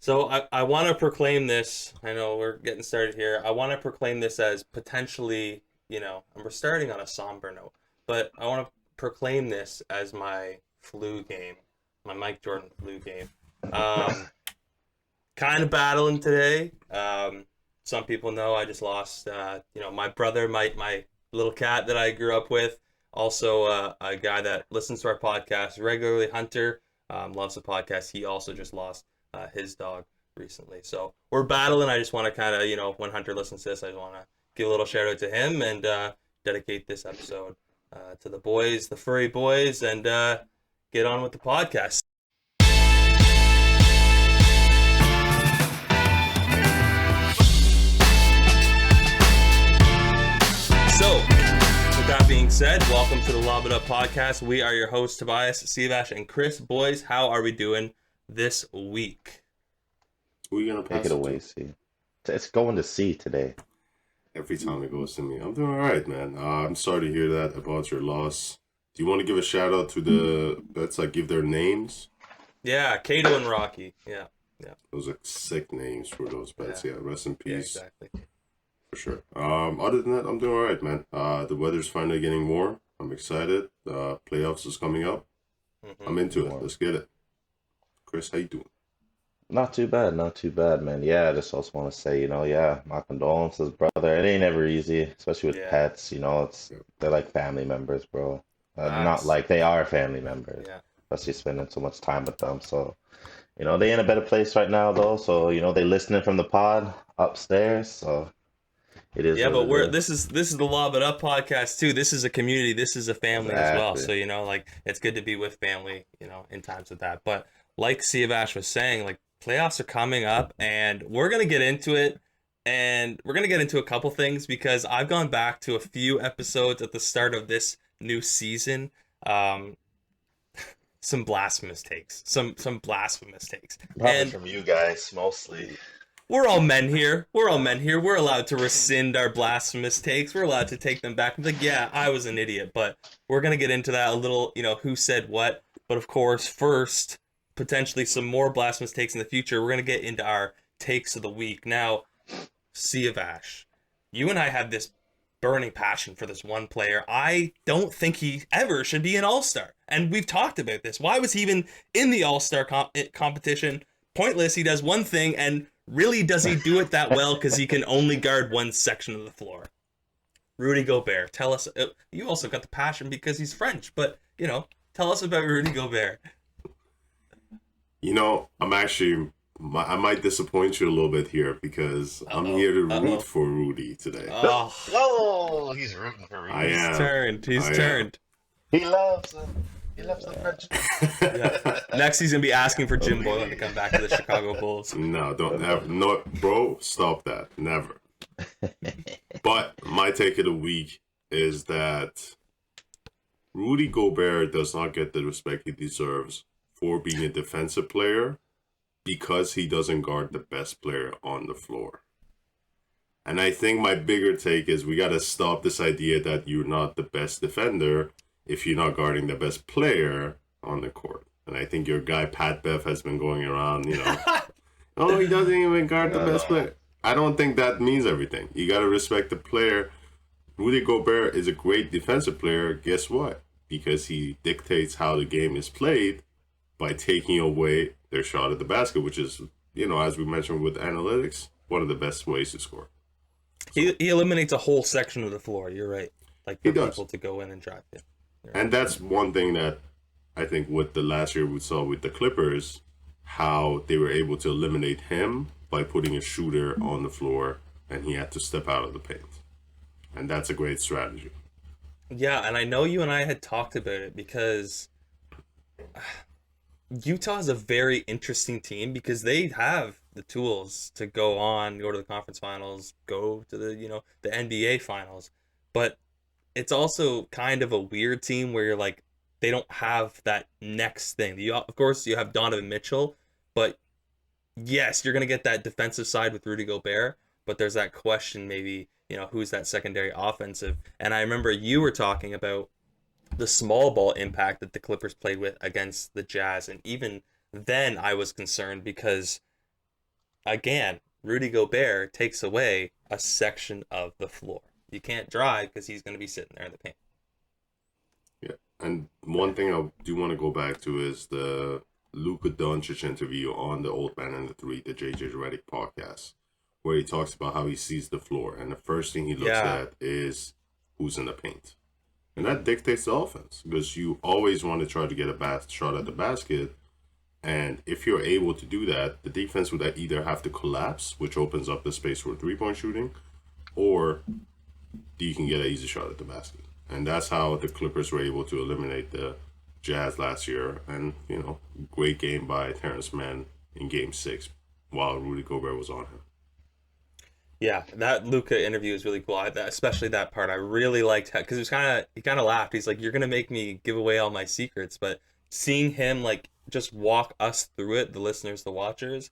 So I want to proclaim this. I know we're getting started here. I want to proclaim this as potentially, and we're starting on a somber note, but I want to proclaim this as my flu game, my Mike Jordan flu game. Um, Kind of battling today. Some people know I just lost, my brother, my little cat that I grew up with. Also, a guy that listens to our podcast regularly, Hunter, loves the podcast. He also just lost his dog recently. So we're battling. I just want to kind of, when Hunter listens to this, I just want to give a little shout out to him and dedicate this episode to the boys, the furry boys, and get on with the podcast. So, with that being said, welcome to the Lob It Up Podcast. We are your hosts, Tobias, Sivash, and Chris. Boys, how are we doing this week? Who are you going to pass Take it away, C. It's going to C today. Every time it goes to me. I'm doing all right, man. I'm sorry to hear that about your loss. Do you want to give a shout out to the bets, give their names? Yeah, Kato and Rocky. Yeah. Those are sick names for those bets. Yeah, rest in peace. Yeah, exactly. For sure. Other than that, I'm doing all right, man. The weather's finally getting warm. I'm excited. Playoffs is coming up. Mm-hmm. I'm into it. Let's get it. Chris, how you doing? Not too bad, man. Yeah, I just also want to say, my condolences, brother. It ain't ever easy, especially with pets. They're like family members, bro. Not like they are family members. Yeah. Especially spending so much time with them. So, they in a better place right now, though. So, they listening from the pod upstairs. So. It is. Yeah, but this is the Lob It Up podcast too. This is a community. This is a family as well. So it's good to be with family. In times of that. But like Siavash was saying, playoffs are coming up, and we're gonna get into it. And we're gonna get into a couple things because I've gone back to a few episodes at the start of this new season. Some blasphemous takes. Some blasphemous takes. Probably from you guys mostly. We're all men here. We're allowed to rescind our blasphemous takes. We're allowed to take them back and be like, yeah, I was an idiot. But we're going to get into that a little, who said what. But of course, first, potentially some more blasphemous takes in the future. We're going to get into our takes of the week. Now, Siavash, you and I have this burning passion for this one player. I don't think he ever should be an all-star. And we've talked about this. Why was he even in the all-star competition? Pointless. He does one thing, and really, does he do it that well because he can only guard one section of the floor? Rudy Gobert, tell us. You also got the passion because he's French, but, tell us about Rudy Gobert. I might disappoint you a little bit here because I'm here to root for Rudy today. Oh, he's rooting for Rudy. He's turned. He loves him. He loves the French. Yeah. Next, he's gonna be asking for Jim Boylan to come back to the Chicago Bulls. No, don't ever. No, bro, stop that. Never. But my take of the week is that Rudy Gobert does not get the respect he deserves for being a defensive player because he doesn't guard the best player on the floor. And I think my bigger take is we got to stop this idea that you're not the best defender if you're not guarding the best player on the court. And I think your guy, Pat Bev, has been going around, oh, he doesn't even guard the best player. I don't think that means everything. You got to respect the player. Rudy Gobert is a great defensive player. Guess what? Because he dictates how the game is played by taking away their shot at the basket, which is, as we mentioned with analytics, one of the best ways to score. So, he eliminates a whole section of the floor. You're right. For people to go in and drive it. And that's one thing that I think with the last year we saw with the Clippers, how they were able to eliminate him by putting a shooter on the floor and he had to step out of the paint. And that's a great strategy. Yeah, and I know you and I had talked about it because Utah is a very interesting team because they have the tools to go to the conference finals, go to the, the NBA finals. But it's also kind of a weird team where you're they don't have that next thing. Of course, you have Donovan Mitchell, but yes, you're going to get that defensive side with Rudy Gobert, but there's that question maybe, who's that secondary offensive? And I remember you were talking about the small ball impact that the Clippers played with against the Jazz. And even then I was concerned because again, Rudy Gobert takes away a section of the floor. You can't drive because he's going to be sitting there in the paint. Yeah, and one thing I do want to go back to is the Luca Doncic interview on the Old Man and the Three, the JJ Redick podcast, where he talks about how he sees the floor, and the first thing he looks at is who's in the paint. And that dictates the offense, because you always want to try to get a shot at the basket. And if you're able to do that, the defense would either have to collapse, which opens up the space for three-point shooting, or you can get an easy shot at the basket. And that's how the Clippers were able to eliminate the Jazz last year. And, great game by Terrence Mann in Game 6 while Rudy Gobert was on him. Yeah, that Luca interview is really cool. Especially that part. I really liked because he kind of laughed. He's like, "You're gonna make me give away all my secrets," but seeing him just walk us through it, the listeners, the watchers,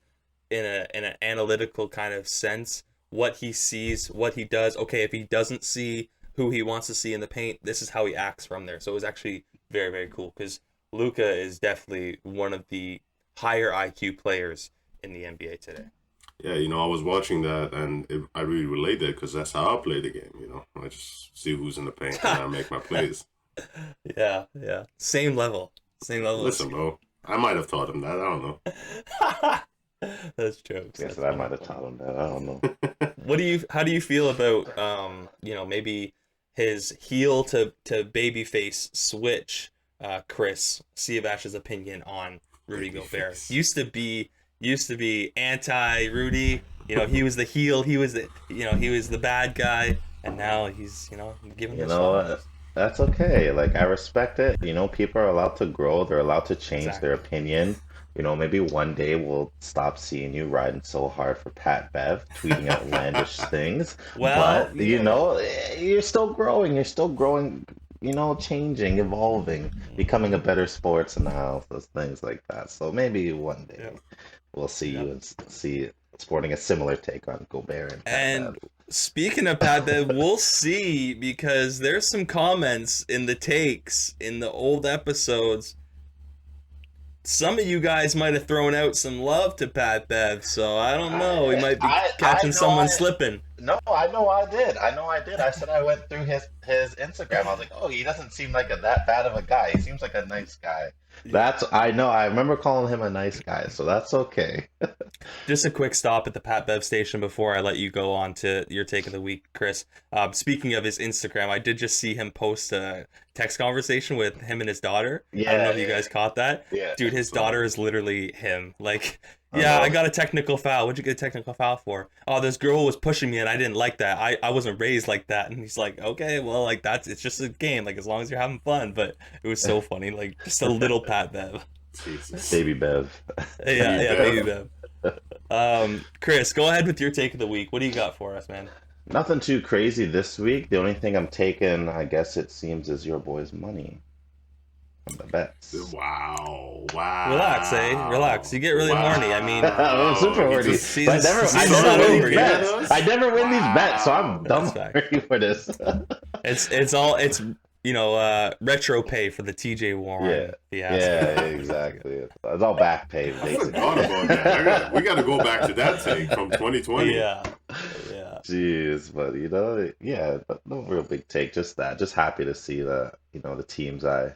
in an analytical kind of sense, what he sees, what he does. Okay, if he doesn't see who he wants to see in the paint, this is how he acts from there. So it was actually very, very cool because Luca is definitely one of the higher IQ players in the NBA today. Yeah, I was watching that, and I really related because that's how I play the game, I just see who's in the paint and I make my plays. Yeah. Same level. Listen, bro, I might have taught him that. I don't know. That's jokes. Yes, I might have taught him that. I don't know. How do you feel about, maybe his heel to babyface switch, Chris Siavash's opinion on Rudy Gobert? Used to be anti-Rudy. He was the heel. He was the bad guy, and now he's giving. That's okay. I respect it. People are allowed to grow. They're allowed to change their opinion. Maybe one day we'll stop seeing you riding so hard for Pat Bev, tweeting outlandish things. Well, but you're still growing. You're still growing. Changing, evolving, becoming a better sports analyst, things like that. So maybe one day we'll see you and see sporting a similar take on Gobert and speaking of Pat Bev, we'll see, because there's some comments in the takes in the old episodes. Some of you guys might have thrown out some love to Pat Bev, so I don't know. We might be catching someone slipping. No, I know I did. I said I went through his Instagram. I was like, oh, he doesn't seem like that bad of a guy. He seems like a nice guy. I know. I remember calling him a nice guy, so that's okay. Just a quick stop at the Pat Bev station before I let you go on to your take of the week, Chris. Speaking of his Instagram, I did just see him post a text conversation with him and his daughter. I don't know if you guys caught that. Yeah. Dude, his daughter is literally him. I got a technical foul. What'd you get a technical foul for? Oh, this girl was pushing me and I didn't like that. I wasn't raised like that. And he's like, okay, well, it's just a game. As long as you're having fun. But it was so funny. Just a little Pat Bev. Jesus. Baby Bev. Baby Bev. Chris, go ahead with your take of the week. What do you got for us, man? Nothing too crazy this week. The only thing I'm taking, I guess it seems, is your boy's money. The bets. Wow. Relax, Relax. You get really horny. I mean, I'm super horny. I never win these bets, so I'm dumb for this. It's retro pay for the TJ Warren. Yeah, exactly. It's all back pay. I forgot about that. We got to go back to that take from 2020. Yeah. Jeez, but but no real big take. Just that. Just happy to see the teams I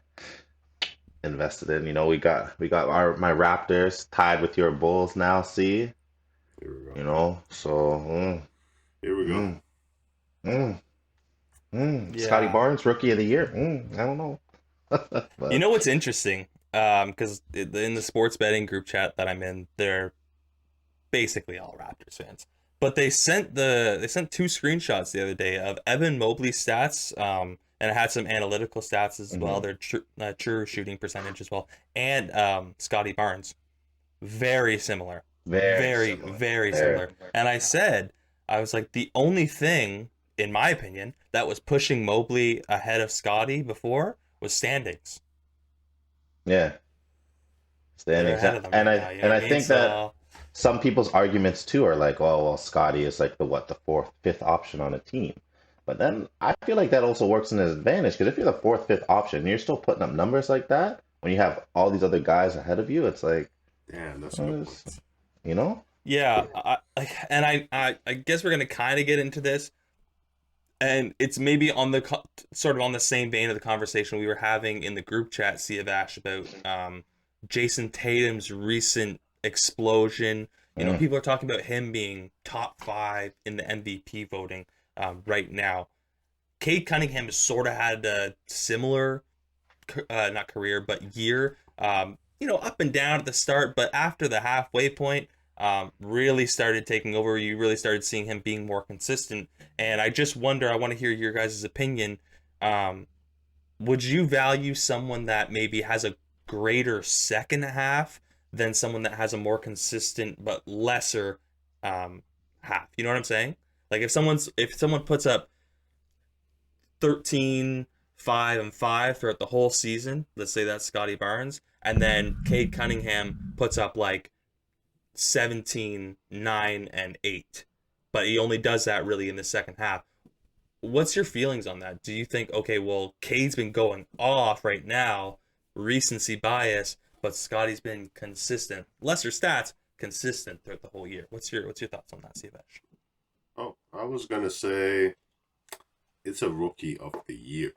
invested in. We got my Raptors tied with your Bulls now. See, here we go. So here we go. Scotty Barnes, rookie of the year. I don't know. But, what's interesting? Because in the sports betting group chat that I'm in, they're basically all Raptors fans. But they sent two screenshots the other day of Evan Mobley's stats. And it had some analytical stats as well. Their true shooting percentage as well. And Scotty Barnes. Very similar. Very similar. And I was like, the only thing, in my opinion, that was pushing Mobley ahead of Scotty before was standings. Yeah. Standings. And I think that some people's arguments too are like, oh, well, Scotty is like the fourth, fifth option on a team. But then I feel like that also works in his advantage, because if you're the fourth, fifth option, and you're still putting up numbers like that when you have all these other guys ahead of you, it's like, damn, that's a good point. Yeah, I guess we're gonna kind of get into this, and it's maybe on the sort of on the same vein of the conversation we were having in the group chat, Sea of Ash, about Jason Tatum's recent explosion. You know, Mm. people are talking about him being top 5 in the MVP voting right now. Cade Cunningham has sort of had a similar, not career, but year. You know, up and down at the start, but after the halfway point, really started taking over. You really started seeing him being more consistent. And I just wonder, I want to hear your guys' opinion. Would you value someone that maybe has a greater second half than someone that has a more consistent but lesser half? You know what I'm saying? Like if someone puts up 13, 5, and 5 throughout the whole season, let's say that's Scotty Barnes, and then Cade Cunningham puts up like 17, 9, and 8, but he only does that really in the second half. What's your feelings on that? Do you think, okay, well, Cade's been going off right now, recency bias, but Scotty's been consistent, lesser stats, consistent throughout the whole year? What's your thoughts on that, Sivash? Oh, I was gonna say it's a rookie of the year.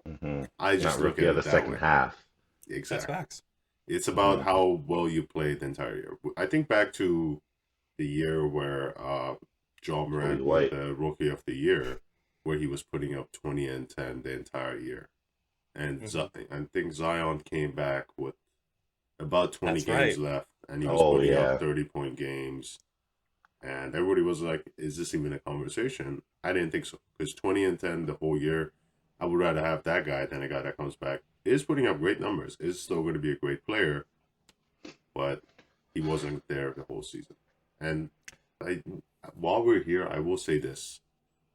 Mm-hmm. I just Not look rookie at of the it that second way. half. That's Exactly. facts. It's about how well you played the entire year. I think back to the year where John Morant won White. the Rookie of the Year, where he was putting up 20 and 10 the entire year. And I think Zion came back with about 20 That's games right. left, and he was Oh putting yeah. up 30-point games. And everybody was like, is this even a conversation? I didn't think so. Because 20 and 10 the whole year, I would rather have that guy than a guy that comes back, is putting up great numbers, is still going to be a great player, but he wasn't there the whole season. And while we're here, I will say this.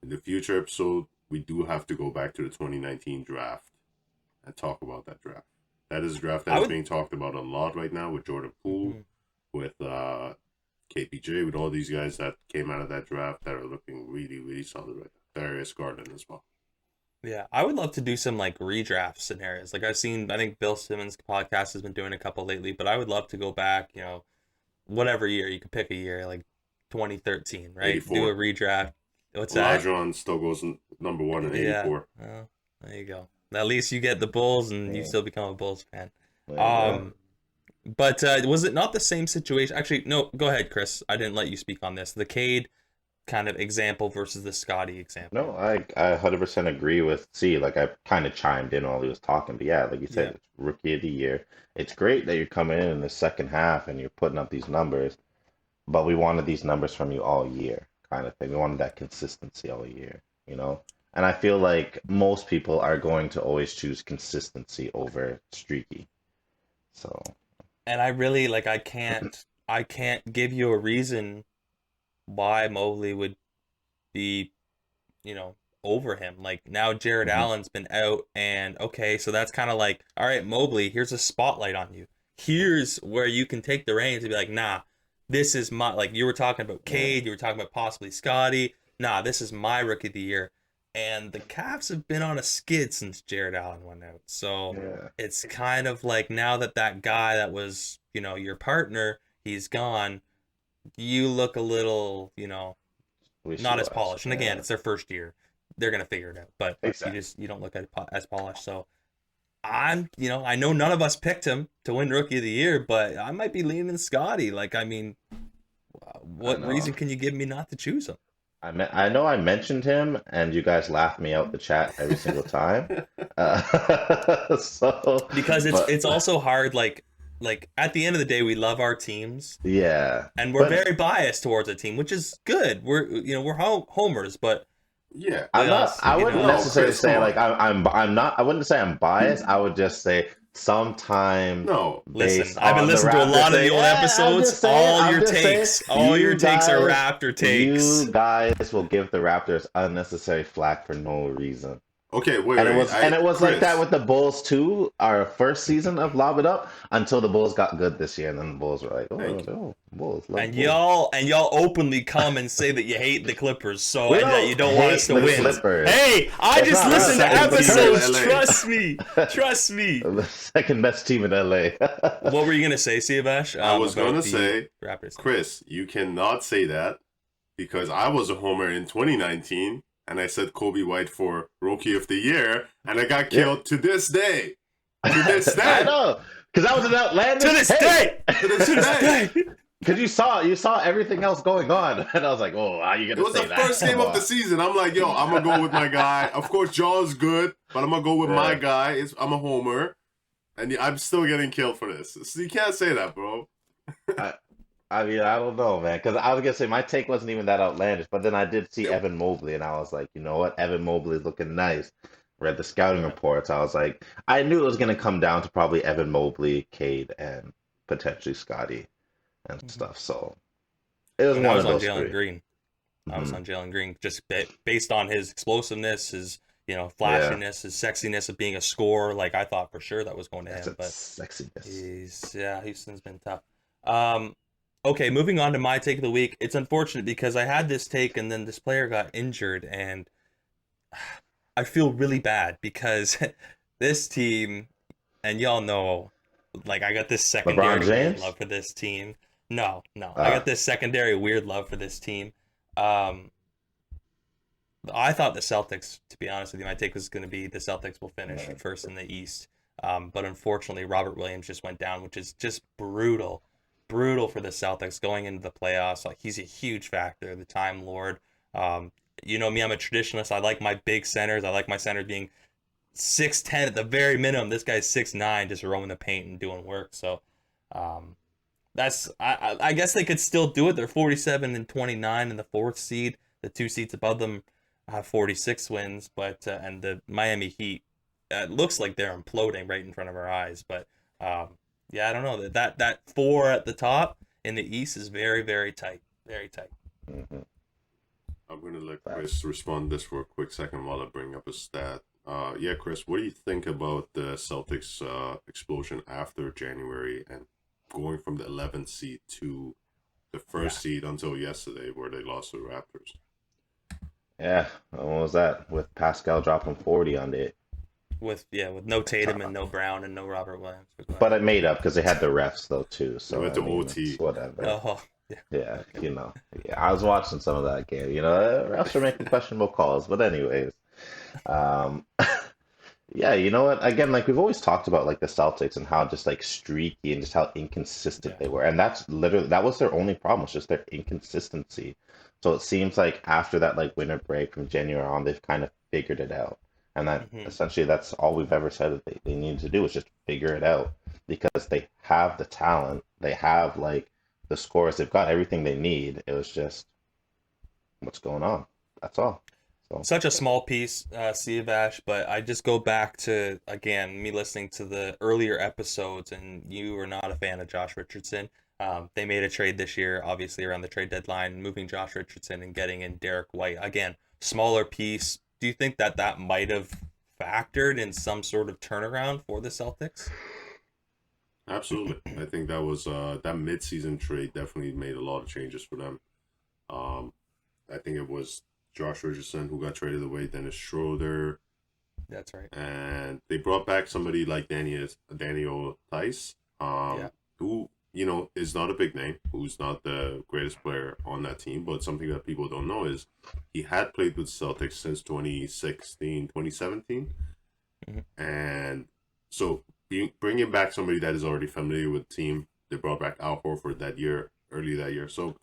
In the future episode, we do have to go back to the 2019 draft and talk about that draft. That is a draft that is being talked about a lot right now with Jordan Poole, with KPJ, with all these guys that came out of that draft that are looking really, really solid right now. Darius Garland as well. Yeah, I would love to do some like redraft scenarios. Like I think Bill Simmons' podcast has been doing a couple lately, but I would love to go back, you know, whatever year, you could pick a year, like 2013, right? 84. Do a redraft. What's that? Olajuwon still goes number 1 in 84. Yeah, there you go. At least you get the Bulls and you still become a Bulls fan. Yeah. But was it not the same situation? Actually, no, go ahead, Chris. I didn't let you speak on this. The Cade kind of example versus the Scotty example. No, I 100% agree with C. Like I kind of chimed in while he was talking, but yeah, like you said, it's rookie of the year. It's great that you're coming in the second half and you're putting up these numbers, but we wanted these numbers from you all year, kind of thing. We wanted that consistency all year, you know? And I feel like most people are going to always choose consistency over streaky. So. And I really like I can't give you a reason why Mobley would be, you know, over him. Like now Jared Allen's been out, and okay, so that's kind of like, all right, Mobley, here's a spotlight on you. Here's where you can take the reins and be like, nah, this is my, like you were talking about Cade, you were talking about possibly Scotty. Nah, this is my rookie of the year. And the Cavs have been on a skid since Jared Allen went out. So it's kind of like now that guy that was, you know, your partner, he's gone, you look a little, you know, not as polished. And again, it's their first year. They're going to figure it out. But you don't look at it as polished. So I know none of us picked him to win Rookie of the Year, but I might be leaning Scotty. Like, I mean, what reason can you give me not to choose him? I know I mentioned him, and you guys laughed me out the chat every single time. Because it's also hard. Like at the end of the day, we love our teams. Yeah, and we're very biased towards a team, which is good. We're homers, but yeah, I wouldn't necessarily say like I'm not. I wouldn't say I'm biased. I would just say sometimes. No, listen. I've been listening to a lot of the old episodes. All your takes are Raptor takes. You guys will give the Raptors unnecessary flack for no reason. Okay, wait, And wait. it was like that Chris, with the Bulls too. Our first season of Lob It Up until the Bulls got good this year, and then the Bulls were like, thank you. Bulls, love And Bulls. y'all openly come and say that you hate the Clippers, so We and that you don't don't want hate us to the win. Clippers. Hey, I It's just not listened to second team in episodes. LA. Trust me. The second best team in LA. What were you gonna say, Siavash? I was about gonna the say, Raptors. Chris, you cannot say that because I was a homer in 2019 and I said Kobe White for Rookie of the Year and I got killed to this day. To this day. I know, because that was an outlandish. To this day. To this day. Because you saw everything else going on, and I was like, "Oh, how you It gonna was say the that?" first game of the season. I'm like, yo, I'm gonna go with my guy. Of course, Jaw's good, but I'm gonna go with my guy. I'm a homer, and I'm still getting killed for this. So you can't say that, bro. I mean, I don't know, man. Because I was gonna say my take wasn't even that outlandish, but then I did see Evan Mobley, and I was like, you know what, Evan Mobley's looking nice. Read the scouting reports. I was like, I knew it was gonna come down to probably Evan Mobley, Cade, and potentially Scotty and stuff. So it was And one I of was on those Jalen three. Green. I was Mhm. on Jalen Green just based on his explosiveness, his flashiness, his sexiness of being a scorer. Like I thought for sure that was going to That's him, a but sexiness. Houston's been tough. Okay, moving on to my take of the week. It's unfortunate because I had this take and then this player got injured, and I feel really bad because this team, and y'all know, like I got this secondary LeBron weird James? love for this team. No, I got this secondary weird love for this team. I thought the Celtics, to be honest with you, my take was going to be the Celtics will finish first in the East. But unfortunately, Robert Williams just went down, which is just brutal for the Celtics going into the playoffs. Like he's a huge factor, the Time Lord. You know me, I'm a traditionalist. I like my big centers. I like my centers being 6'10" at the very minimum. This guy's 6'9", just roaming the paint and doing work. So that's I guess they could still do it. They're 47 and 29 in the fourth seed. The two seats above them have 46 wins, but and the Miami Heat, it looks like they're imploding right in front of our eyes. But yeah, I don't know that four at the top in the East is very, very tight, very tight. Mm-hmm. I'm gonna let Chris respond this for a quick second while I bring up a stat. Yeah, Chris, what do you think about the Celtics explosion after January and going from the 11th seed to the first seed until yesterday, where they lost to the Raptors? Yeah, what was that? With Pascal dropping 40 on it. With no Tatum and no Brown and no Robert Williams. But it made up because they had the refs though too. So They went to I mean, OT. it's whatever. Oh, yeah. Yeah, I was watching some of that game. Refs are making questionable calls, but anyways, um, yeah, you know what? Again, like we've always talked about, like the Celtics and how just like streaky and just how inconsistent they were, and that was their only problem, was just their inconsistency. So it seems like after that like winter break from January on, they've kind of figured it out, and that essentially that's all we've ever said that they need to do is just figure it out, because they have the talent, they have like the scores, they've got everything they need. It was just what's going on. That's all. So. Such a small piece, Siavash, but I just go back to, again, me listening to the earlier episodes, and you were not a fan of Josh Richardson. They made a trade this year, obviously around the trade deadline, moving Josh Richardson and getting in Derek White. Again, smaller piece. Do you think that might have factored in some sort of turnaround for the Celtics? Absolutely. I think that was that mid-season trade definitely made a lot of changes for them. I think it was Josh Richardson who got traded away, Dennis Schroeder. That's right. And they brought back somebody like Daniel Theis, who, is not a big name, who's not the greatest player on that team, but something that people don't know is he had played with Celtics since 2016, 2017. Mm-hmm. And so bringing back somebody that is already familiar with the team, they brought back Al Horford early that year. So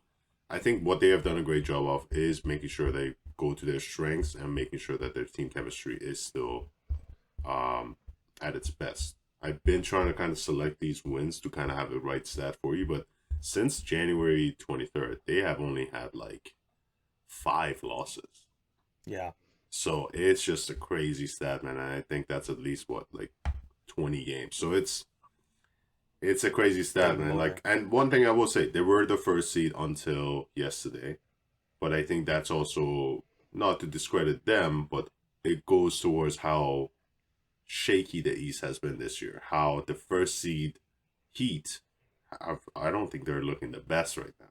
I think what they have done a great job of is making sure they go to their strengths and making sure that their team chemistry is still at its best. I've been trying to kind of select these wins to kind of have the right stat for you, but since January 23rd, they have only had like 5 losses. Yeah. So it's just a crazy stat, man. And I think that's at least 20 games. So it's a crazy stat, man. Like, and one thing I will say, they were the first seed until yesterday, but I think that's also not to discredit them, but it goes towards how shaky the East has been this year. How the first seed Heat, I don't think they're looking the best right now.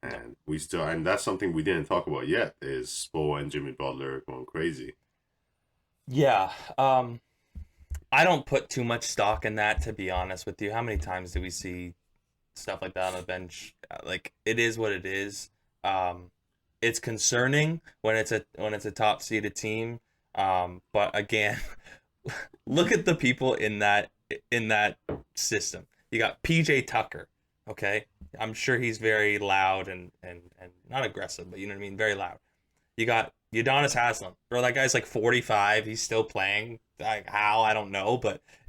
And and that's something we didn't talk about yet, is Spo and Jimmy Butler going crazy. Yeah. I don't put too much stock in that, to be honest with you. How many times do we see stuff like that on the bench? Like, it is what it is. It's concerning when it's a top seeded team. But again, look at the people in that system. You got PJ Tucker, okay? I'm sure he's very loud and not aggressive, but you know what I mean, very loud. You got Udonis Haslem. Bro, that guy's like 45. He's still playing. Like, how? I don't know.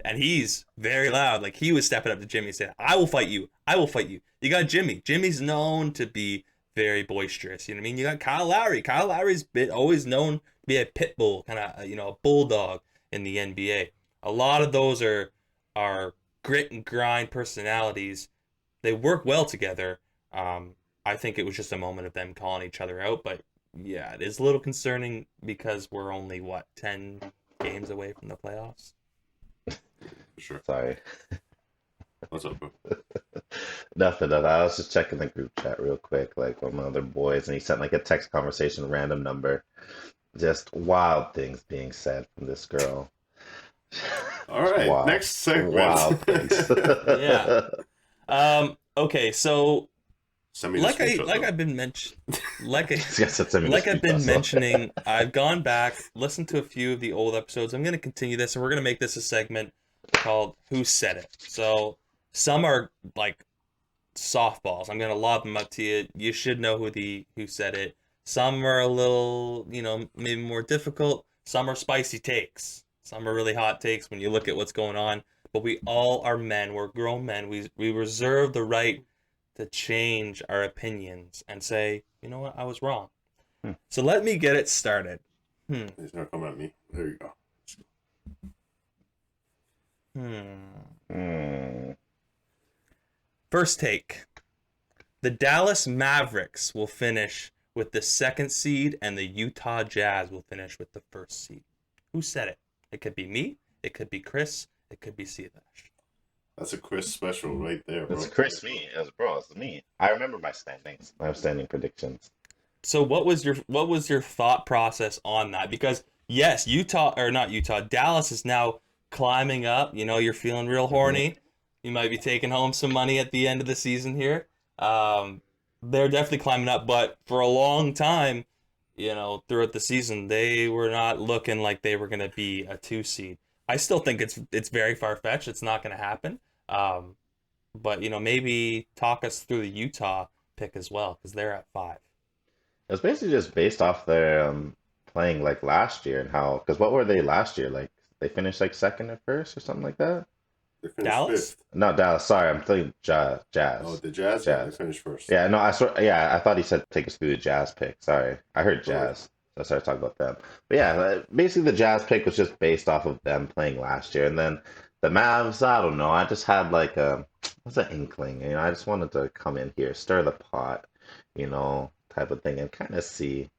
And he's very loud. Like, he was stepping up to Jimmy and saying, I will fight you. I will fight you. You got Jimmy. Jimmy's known to be very boisterous. You know what I mean? You got Kyle Lowry. Kyle Lowry's always known to be a pit bull, kind of, a bulldog in the NBA. A lot of those are grit and grind personalities. They work well together. I think it was just a moment of them calling each other out, but yeah, it is a little concerning because we're only 10 games away from the playoffs. Sure. Sorry. What's up, bro? Nothing. I was just checking the group chat real quick, like with my other boys, and he sent like a text conversation, random number, just wild things being said from this girl. All right, Wild. next segment. Wild things. Yeah. Okay, so Send me like the screenshot, I've been mentioning, I've gone back, listened to a few of the old episodes. I'm going to continue this, and we're going to make this a segment called Who Said It. So some are like softballs. I'm going to lob them up to you. You should know who said it. Some are a little, maybe more difficult. Some are spicy takes. Some are really hot takes when you look at what's going on. But we all are men. We're grown men. We reserve the right to change our opinions and say, you know what, I was wrong. So let me get it started. He's gonna come at me. There you Hmm. First take. The Dallas Mavericks will finish with the second seed and the Utah Jazz will finish with the first seed. Who said it? It could be me. It could be Chris. It could be Siavash. That's a Chris special right there, bro. It's Chris, me. It's me. I remember my standings, my standing predictions. So what was your thought process on that? Because yes, Dallas is now climbing up. You're feeling real horny. You might be taking home some money at the end of the season here. They're definitely climbing up, but for a long time, throughout the season, they were not looking like they were going to be a 2 seed. I still think it's very far-fetched. It's not going to happen. But maybe talk us through the Utah pick as well, because they're at 5. It was basically just based off their playing like last year and how, because what were they last year? Like they finished like second or first or something like that? They finished Dallas? 5th. No, Dallas. Sorry, I'm thinking Jazz. Oh, the Jazz? Yeah, they finished first. Yeah, no, I thought he said take us through the Jazz pick. Sorry, I heard Jazz. Right. So I started talking about them. But yeah, basically the Jazz pick was just based off of them playing last year, and then the Mavs. I don't know. I just had like what's an inkling? I just wanted to come in here, stir the pot, type of thing, and kind of see.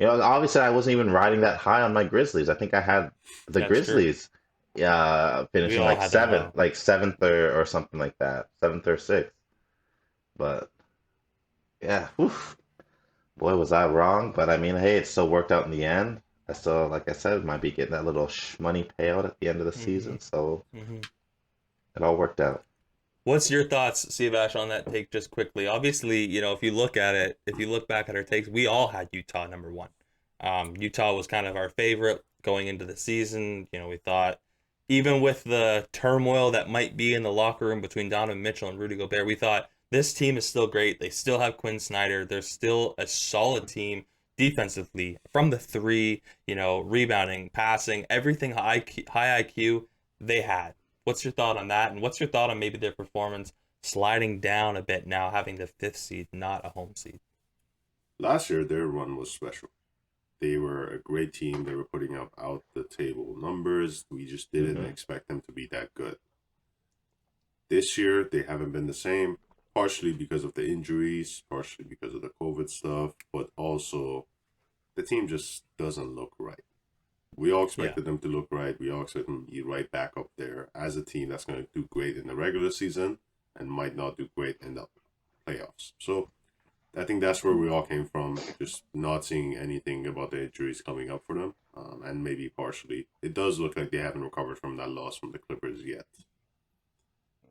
Obviously I wasn't even riding that high on my Grizzlies. I think I had the That's Grizzlies, finishing all like had them seventh, low. like seventh or something like that, seventh or sixth. But yeah, oof. Boy, was I wrong. But I mean, hey, it still worked out in the end. I still, like I said, might be getting that little money payout at the end of the season. So it all worked out. What's your thoughts, Siavash, on that take just quickly? Obviously, if you look back at our takes, we all had Utah number 1. Utah was kind of our favorite going into the season. We thought, even with the turmoil that might be in the locker room between Donovan Mitchell and Rudy Gobert, we thought this team is still great. They still have Quinn Snyder. They're still a solid team defensively from the 3, rebounding, passing, everything high IQ they had. What's your thought on that? And what's your thought on maybe their performance sliding down a bit now, having the 5th seed, not a home seed? Last year, their run was special. They were a great team. They were putting up out the table numbers. We just didn't expect them to be that good. This year, they haven't been the same, partially because of the injuries, partially because of the COVID stuff, but also the team just doesn't look right. We all expected them to look right. We all expected them to be right back up there as a team that's going to do great in the regular season and might not do great in the playoffs. So I think that's where we all came from, just not seeing anything about the injuries coming up for them. And maybe partially, it does look like they haven't recovered from that loss from the Clippers yet.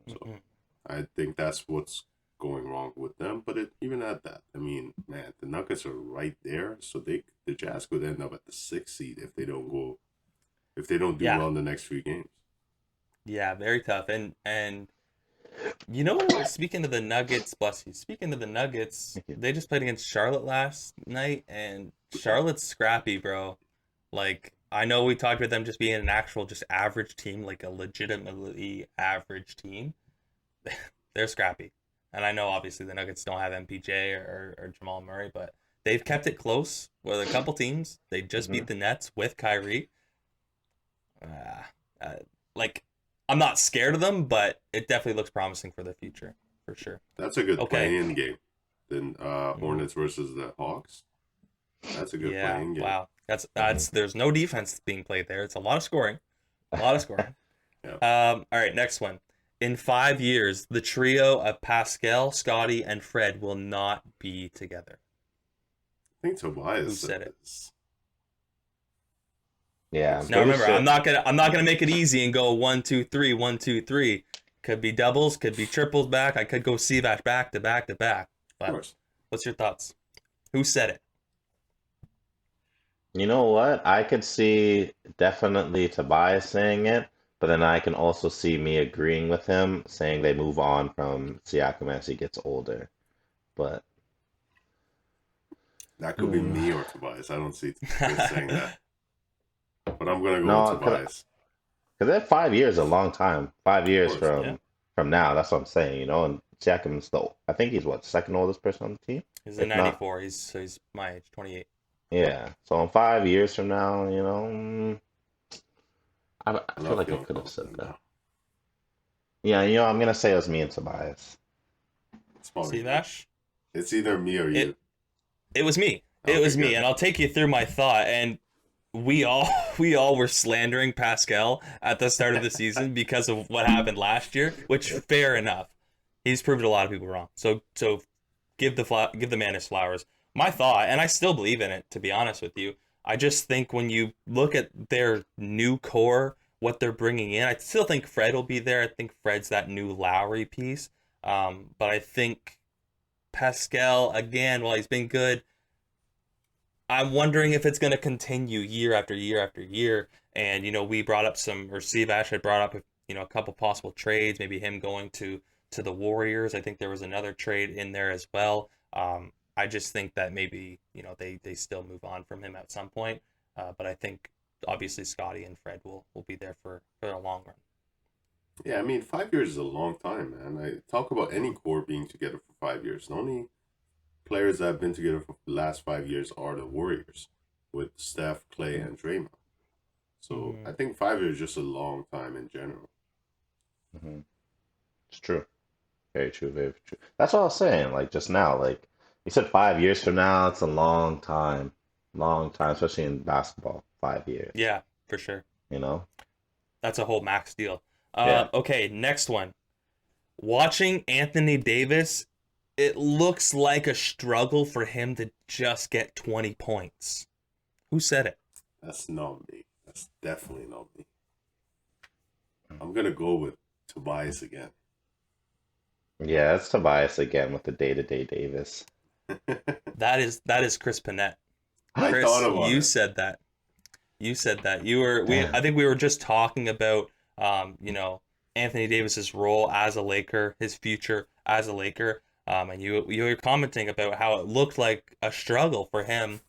So I think that's what's going wrong with them. But even at that, I mean, man, the Nuggets are right there, so the Jazz could end up at the 6th seed if they don't do well in the next few games. Yeah, very tough. And speaking of the Nuggets, bless you. Speaking of the Nuggets, they just played against Charlotte last night, and Charlotte's scrappy, bro. Like, I know we talked about them just being an actual, just average team, like a legitimately average team. They're scrappy. And I know, obviously, the Nuggets don't have MPJ or Jamal Murray, but they've kept it close with a couple teams. They just beat the Nets with Kyrie. I'm not scared of them, but it definitely looks promising for the future, for sure. That's a good play-in game. Then Hornets versus the Hawks. That's a good play-in game. Wow. That's there's no defense being played there. It's a lot of scoring. Yeah. All right, next one. In 5 years, the trio of Pascal, Scotty, and Fred will not be together. I think Tobias Who said it? Yeah. Now remember, I'm not gonna make it easy and go 1, 2, 3, 1, 2, 3. Could be doubles, could be triples back. I could go Sivash back to back to back. But Of course. what's your thoughts? Who said it? You know what? I could see definitely Tobias saying it, but then I can also see me agreeing with him, saying they move on from Siakam as he gets older. But that could be me or Tobias. I don't see Chris saying that. But I'm going to go No, with Tobias. because that 5 years is a long time. 5 years from now. That's what I'm saying, and Siakam's I think he's second oldest person on the team? He's in 94. He's my age, 28. Yeah. So in 5 years from now, I feel like I could have said that. Yeah, I'm gonna say it was me and Tobias. Sivash? It's either me or you. It was me. It was me, and I'll take you through my thought. And we all were slandering Pascal at the start of the season because of what happened last year, which fair enough. He's proved a lot of people wrong. So give the man his flowers. My thought, and I still believe in it, to be honest with you, I just think when you look at their new core, what they're bringing in, I still think Fred will be there. I think Fred's that new Lowry piece. But I think Pascal, again, while he's been good, I'm wondering if it's going to continue year after year after year. And, we brought up Sivash had brought up, a couple possible trades, maybe him going to the Warriors. I think there was another trade in there as well. I just think that maybe, they still move on from him at some point. But I think, obviously, Scotty and Fred will be there for a long run. Yeah, I mean, 5 years is a long time, man. I talk about any core being together for 5 years. The only players that have been together for the last 5 years are the Warriors with Steph, Clay, and Draymond. So I think 5 years is just a long time in general. Mm-hmm. It's true. Very true, very true. That's what I was saying, just now. You said 5 years from now, it's a long time. Long time, especially in basketball. 5 years. Yeah, for sure. That's a whole max deal. Yeah. Okay, next one. Watching Anthony Davis, it looks like a struggle for him to just get 20 points. Who said it? That's not me. That's definitely not me. I'm going to go with Tobias again. Yeah, it's Tobias again with the day-to-day Davis. That is Chris Panett. I thought about you it. said that. You said that. I think we were just talking about Anthony Davis's role as a Laker, his future as a Laker. And you were commenting about how it looked like a struggle for him,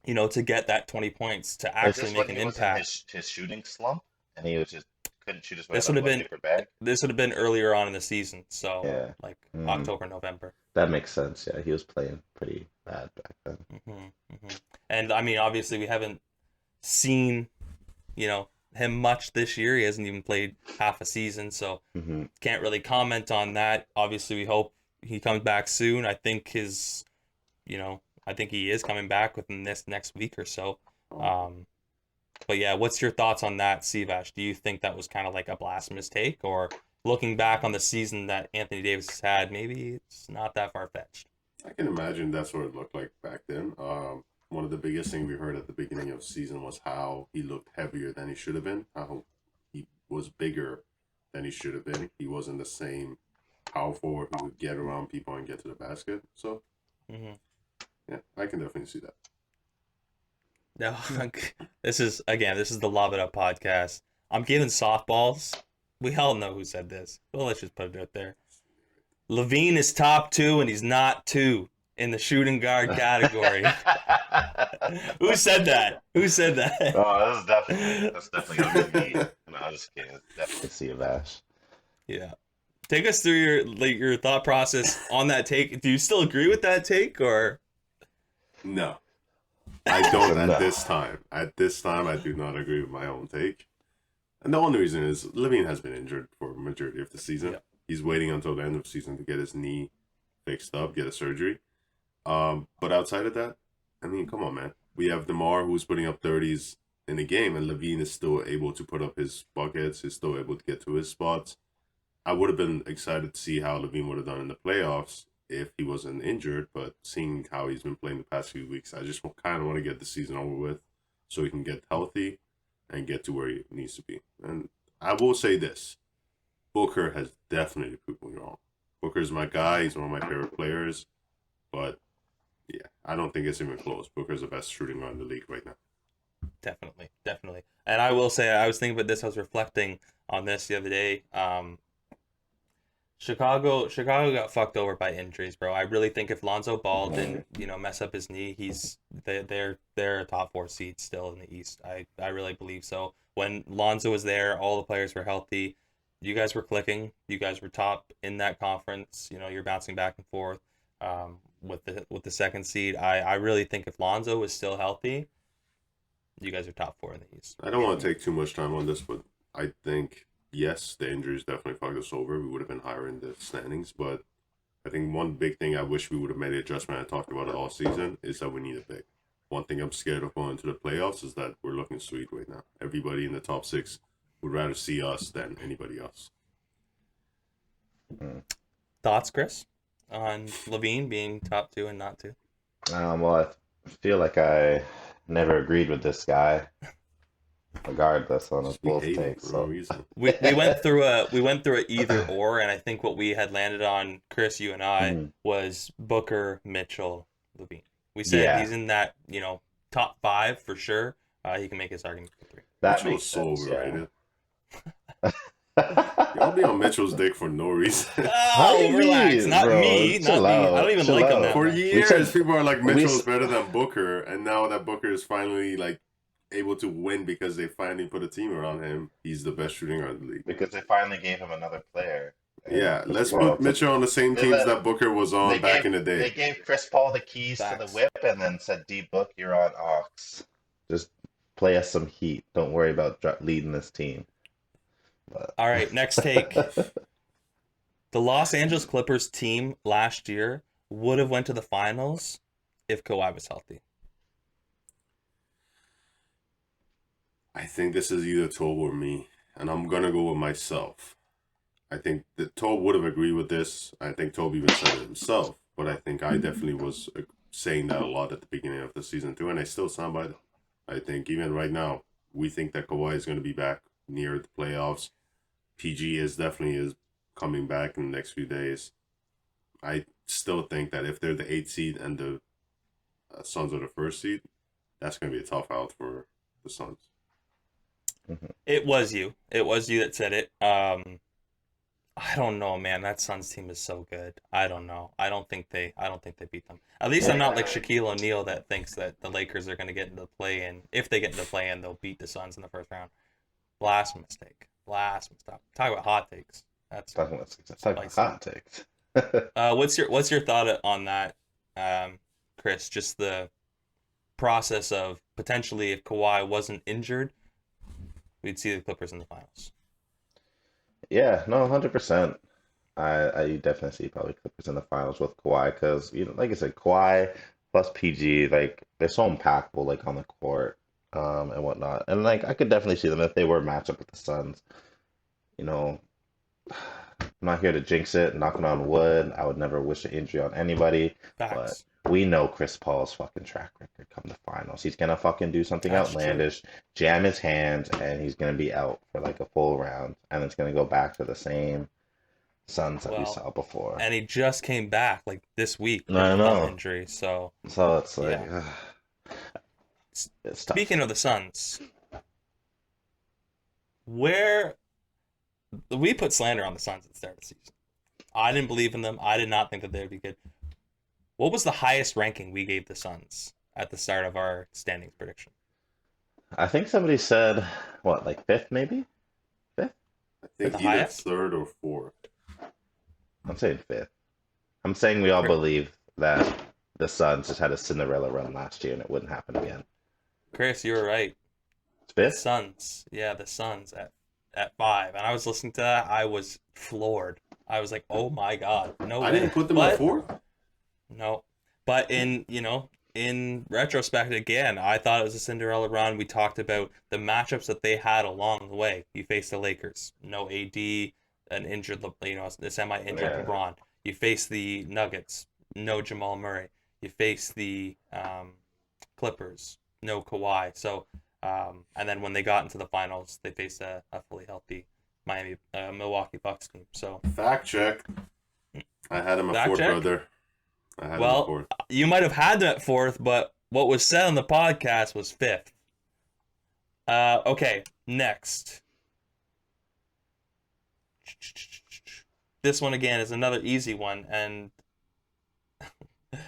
to get that 20 points to actually make an impact. His shooting slump, and he was just couldn't shoot his way This out would of have a been paper bag. This would have been earlier on in the season, so Yeah. October, November. That makes sense. Yeah, he was playing pretty bad back then. And I mean, obviously, we haven't seen, him much this year. He hasn't even played half a season, so can't really comment on that. Obviously, we hope he comes back soon. I think I think he is coming back within this next week or so. But yeah, what's your thoughts on that, Sivash? Do you think that was kind of like a blasphemous take, or looking back on the season that Anthony Davis has had, maybe it's not that far-fetched? I can imagine that's what it looked like back then. One of the biggest things we heard at the beginning of the season was how he looked heavier than he should have been, how he was bigger than he should have been. He wasn't the same power forward who would get around people and get to the basket. So, yeah, I can definitely see that. No, this is the Lob It Up podcast. I'm giving softballs. We all know who said this. Well, let's just put it out there. Lavine is top 2, and he's not 2 in the shooting guard category. Who said that? Who said that? Oh, that's definitely gonna be me. No, I'm just kidding. It's definitely Sivash. Yeah. Take us through your thought process on that take. Do you still agree with that take, or? No. I don't at this time. At this time, I do not agree with my own take. And the only reason is Lavine has been injured for a majority of the season. Yeah. He's waiting until the end of the season to get his knee fixed up, get a surgery. But outside of that, I mean, come on, man. We have DeMar who's putting up 30s in the game, and Lavine is still able to put up his buckets. He's still able to get to his spots. I would have been excited to see how Lavine would have done in the playoffs if he wasn't injured, but seeing how he's been playing the past few weeks, I just kind of want to get the season over with so he can get healthy and get to where he needs to be. And I will say this. Booker has definitely proved me wrong. Booker's my guy. He's one of my favorite players. But, yeah, I don't think it's even close. Booker's the best shooting guard in the league right now. Definitely. And I will say, I was thinking about this. I was reflecting on this the other day. Chicago got fucked over by injuries, bro. I really think if Lonzo Ball didn't, mess up his knee, they're a top 4 seed still in the East. I really believe so. When Lonzo was there, all the players were healthy. You guys were clicking. You guys were top in that conference. You're bouncing back and forth with the second seed. I really think if Lonzo was still healthy, you guys are top 4 in the East. I don't want to take too much time on this, but I think, yes, the injuries definitely fucked us over. We would have been higher in the standings, but I think one big thing I wish we would have made an adjustment. I talked about it all season is that we need a big. One thing I'm scared of going into the playoffs is that we're looking sweet right now. Everybody in the top 6 would rather see us than anybody else. Thoughts, Chris, on Lavine being top 2 and not 2? Well, I feel like I never agreed with this guy, regardless on his both takes. So we went through a either or, and I think what we had landed on, Chris, you and I, was Booker, Mitchell, Lavine. We said he's in that top 5 for sure. He can make his argument for 3. That makes sense. So overrated. Y'all be on Mitchell's dick for no reason. Oh, relax. Not bro, me. Not me. I don't even like him that For much. years, people are like, Mitchell's better than Booker, and now that Booker is finally able to win because they finally put a team around him, he's the best shooting guard in the league. Because they finally gave him another player. Yeah, let's put Mitchell on the same teams that Booker was on back in the day. They gave Chris Paul the keys to the whip and then said, D-Book, you're on Ox. Just play us some heat. Don't worry about leading this team. But... All right, next take. The Los Angeles Clippers team last year would have went to the finals if Kawhi was healthy. I think this is either Tobe or me, and I'm going to go with myself. I think that Tobe would have agreed with this. I think Tobe even said it himself, but I think I definitely was saying that a lot at the beginning of the season too, and I still stand by that. I think even right now, we think that Kawhi is going to be back near the playoffs. PG is coming back in the next few days. I still think that if they're the 8th seed and the Suns are the 1st seed, that's going to be a tough out for the Suns. It was you that said it. I don't know, man. That Suns team is so good. I don't know. I don't think they beat them. At least I'm not like Shaquille O'Neal that thinks that the Lakers are going to get into the play-in. If they get into the play-in, they'll beat the Suns in the first round. Blasphemous take. Talk about hot takes. That's talking about hot takes. What's your thought on that, Chris? Just the process of potentially if Kawhi wasn't injured, we'd see the Clippers in the finals. Yeah, no, 100%. I definitely see probably Clippers in the finals with Kawhi because, like I said, Kawhi plus PG, they're so impactful, on the court. and whatnot. And like I could definitely see them if they were matched up with the Suns. You know, I'm not here to jinx it, knocking on wood. I would never wish an injury on anybody, but Facts. we know Chris Paul's fucking track record come the finals. He's gonna fucking do something That's outlandish, jam his hands, and he's gonna be out for like a full round, and it's gonna go back to the same Suns that we Well, saw before. And he just came back like this week from I a know. injury. So So it's like, Yeah. it's tough. speaking of the Suns, where we put slander on the Suns at the start of the season. I didn't believe in them. I did not think that they would be good. What was the highest ranking we gave the Suns at the start of our standings prediction? I think somebody said what, like fifth maybe? I think The either highest? third or fourth. I'm saying fifth. I'm saying we all believe that the Suns just had a Cinderella run last year and it wouldn't happen again. Chris, you were right. It's The fifth? Suns. Yeah, the Suns at 5. And I was listening to that. I was floored. I was like, oh my God. No I way. didn't put them But- at fourth. No. But in retrospect, again, I thought it was a Cinderella run. We talked about the matchups that they had along the way. You faced the Lakers, no AD, an injured, a semi-injured Yeah. LeBron. You face the Nuggets, no Jamal Murray. You face the Clippers, no Kawhi. So, and then when they got into the finals, they faced a fully healthy Milwaukee Bucks team. So, Fact check. I had him at Fact fourth, check? brother. I had him Well, at fourth. you might have had them at 4th, but what was said on the podcast was 5th. Okay, next. This one again is another easy one, and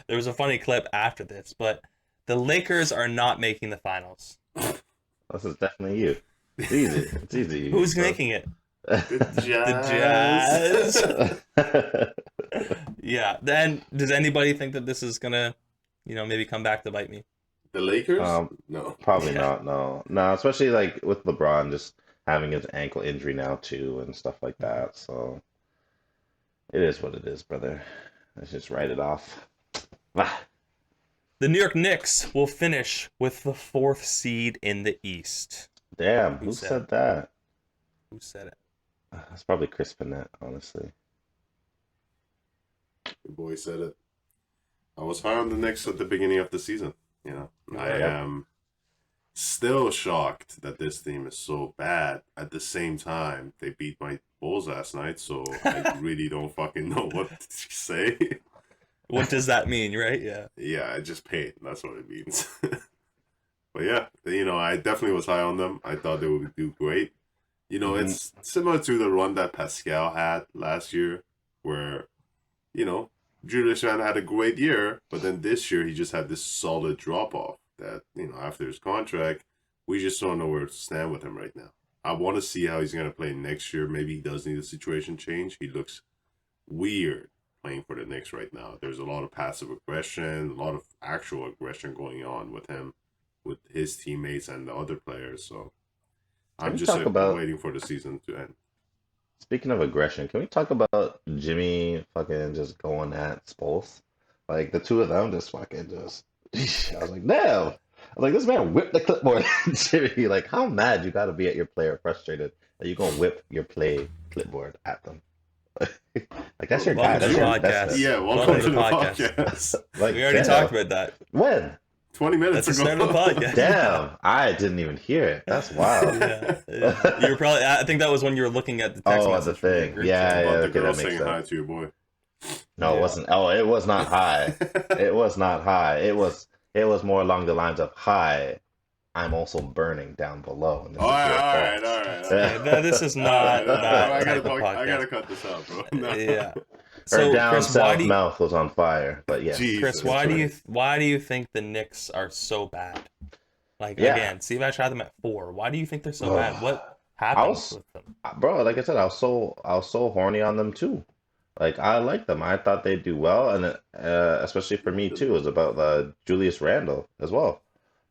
there was a funny clip after this, but the Lakers are not making the finals. This is definitely you. It's easy. It's easy. Who's bro. making it? The Jazz. Yeah. Then does anybody think that this is gonna, maybe come back to bite me? The Lakers? No. Probably Yeah. not. No, especially like with LeBron just having his ankle injury now too and stuff like that. So it is what it is, brother. Let's just write it off. Ah, The New York Knicks will finish with the 4th seed in the East. damn, Who who said said that? Who said it? That's probably Chris Panett, honestly. The boy said it. I was high on the Knicks at the beginning of the season. I am still shocked that this team is so bad. At the same time, they beat my Bulls last night, so I really don't fucking know what to say. What does that mean, right? Yeah. Yeah, I just paid. That's what it means. But yeah, I definitely was high on them. I thought they would do great. It's similar to the run that Pascal had last year, where, Julius Randle had a great year, but then this year he just had this solid drop off that, after his contract, we just don't know where to stand with him right now. I want to see how he's going to play next year. Maybe he does need a situation change. He looks weird playing for the Knicks right now. There's a lot of passive aggression, a lot of actual aggression going on with him, with his teammates and the other players. So I'm we just talk about- waiting for the season to end. Speaking of aggression, can we talk about Jimmy fucking just going at Spoels? Like the two of them just fucking just. I was like, damn. I was like, this man whipped the clipboard. Jimmy, like, how mad you gotta be at your player, frustrated that you gonna whip your play clipboard at them? Like that's your guy. Welcome to That's the your podcast. investment. Yeah, welcome to the podcast. podcast. Like, We already damn. talked about that. When? 20 minutes That's the ago. start of the podcast. Damn, I didn't even hear it. That's wild. Yeah. You were probably. I think that was when you were looking at the text Oh, message. the from the thing. group Yeah, chat. yeah. About the Okay, girl that makes saying hi sense. to your boy. No, Yeah. it wasn't. Oh, it was not high. It was not high. It was more along the lines of hi. I'm also burning down below. And this All is your right, fault. all right. Okay, this is not that I type gotta of I gotta podcast. cut this out, bro. No. Yeah. Her So, down Chris, why south do you, mouth was on fire. But yeah, Jesus. Chris, why do you think the Knicks are so bad? Like Yeah. again, Steve, I had them at 4. Why do you think they're so Ugh. bad? What I happened was- with them? bro, like I said, I was so horny on them too. Like I like them. I thought they'd do well, and especially for me too, it was about Julius Randle as well.